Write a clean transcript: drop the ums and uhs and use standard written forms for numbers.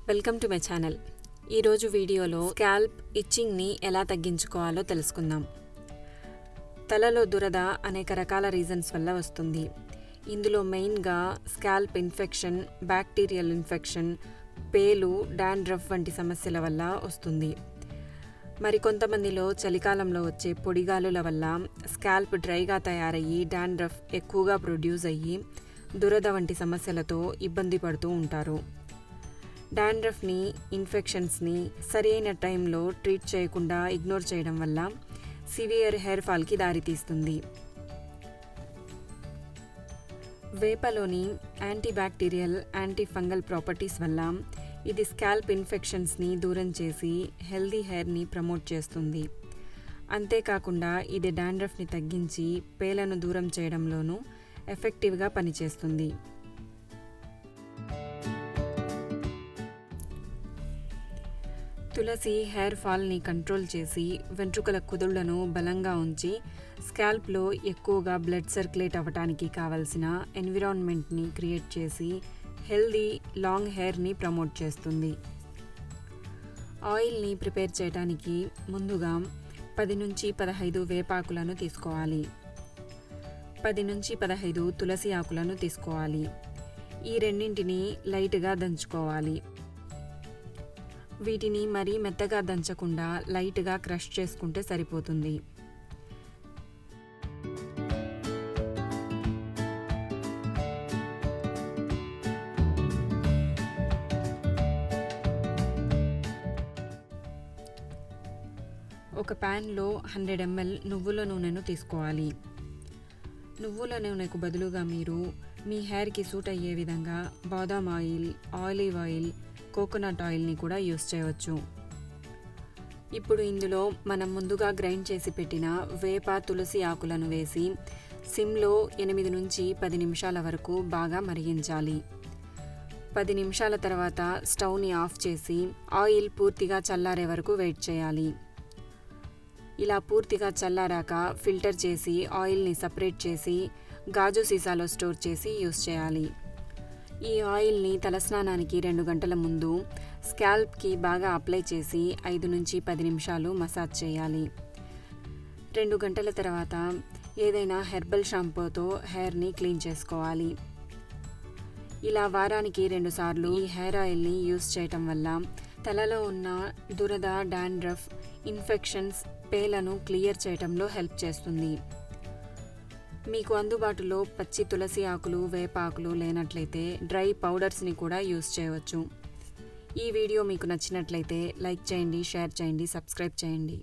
Welcome to my channel. ఈరోజు వీడియోలో scalp ఇచ్చింగ్ని ఎలా తగ్గించుకోవాలో తెలుసుకుందాం. తలలో దురద అనేక రకాల రీజన్స్ వల్ల వస్తుంది. ఇందులో మెయిన్గా స్కాల్ప్ ఇన్ఫెక్షన్, బ్యాక్టీరియల్ ఇన్ఫెక్షన్, పేలు, డాండ్రఫ్ వంటి సమస్యల వల్ల వస్తుంది. మరి కొంతమందిలో చలికాలంలో వచ్చే పొడిగాలుల వల్ల స్కాల్ప్ డ్రైగా తయారయ్యి డాండ్రఫ్ ఎక్కువగా ప్రొడ్యూస్ అయ్యి దురద వంటి సమస్యలతో ఇబ్బంది పడుతూ ఉంటారు. డాండ్రఫ్ని, ఇన్ఫెక్షన్స్ని సరైన టైంలో ట్రీట్ చేయకుండా ఇగ్నోర్ చేయడం వల్ల సివియర్ హెయిర్ ఫాల్కి దారితీస్తుంది. వేపలోని యాంటీబ్యాక్టీరియల్, యాంటీ ఫంగల్ ప్రాపర్టీస్ వల్ల ఇది స్కాల్ప్ ఇన్ఫెక్షన్స్ని దూరం చేసి హెల్దీ హెయిర్ని ప్రమోట్ చేస్తుంది. అంతేకాకుండా ఇది డాండ్రఫ్ని తగ్గించి పేలను దూరం చేయడంలోనూ ఎఫెక్టివ్గా పనిచేస్తుంది. తులసి హెయిర్ ఫాల్ని కంట్రోల్ చేసి వెంట్రుకల కుదుళ్లను బలంగా ఉంచి స్కాల్ప్లో ఎక్కువగా బ్లడ్ సర్క్యులేట్ అవ్వడానికి కావలసిన ఎన్విరాన్మెంట్ని క్రియేట్ చేసి హెల్దీ లాంగ్ హెయిర్ని ప్రమోట్ చేస్తుంది. ఆయిల్ని ప్రిపేర్ చేయడానికి ముందుగా 10 నుంచి 15 వేపాకులను తీసుకోవాలి. 10 నుంచి 15 తులసి ఆకులను తీసుకోవాలి. ఈ రెండింటిని లైట్గా దంచుకోవాలి. వీటిని మరీ మెత్తగా దంచకుండా లైట్గా క్రష్ చేసుకుంటే సరిపోతుంది. ఒక ప్యాన్లో 100 ml నువ్వుల నూనెను తీసుకోవాలి. నువ్వుల నూనెకు బదులుగా మీరు మీ హెయిర్కి సూట్ అయ్యే విధంగా బాదాం ఆయిల్, ఆలివ్ ఆయిల్, కోకోనట్ ఆయిల్ని కూడా యూస్ చేయవచ్చు. ఇప్పుడు ఇందులో మనం ముందుగా గ్రైండ్ చేసి పెట్టిన వేప, తులసి ఆకులను వేసి సిమ్లో 8 నుంచి 10 నిమిషాల వరకు బాగా మరిగించాలి. 10 నిమిషాల తర్వాత స్టవ్ని ఆఫ్ చేసి ఆయిల్ పూర్తిగా చల్లారే వరకు వెయిట్ చేయాలి. ఇలా పూర్తిగా చల్లారాక ఫిల్టర్ చేసి ఆయిల్ని సపరేట్ చేసి గాజు సీసాలో స్టోర్ చేసి యూస్ చేయాలి. ఈ ఆయిల్ని తలస్నానానికి 2 గంటల ముందు స్కాల్ప్కి బాగా అప్లై చేసి 5 నుంచి 10 నిమిషాలు మసాజ్ చేయాలి. 2 గంటల తర్వాత ఏదైనా హెర్బల్ షాంపూతో హెయిర్ని క్లీన్ చేసుకోవాలి. ఇలా వారానికి 2 సార్లు ఈ హెయిర్ ఆయిల్ని యూస్ చేయటం వల్ల తలలో ఉన్న దురద, డాండ్రఫ్, ఇన్ఫెక్షన్స్, పేలను క్లియర్ చేయటంలో హెల్ప్ చేస్తుంది. మీకు అందుబాటులో పచ్చి తులసి ఆకులు, వేప ఆకులు లేనట్లయితే డ్రై పౌడర్స్ని కూడా యూస్ చేయవచ్చు. ఈ వీడియో మీకు నచ్చినట్లయితే లైక్ చేయండి, షేర్ చేయండి, సబ్స్క్రైబ్ చేయండి.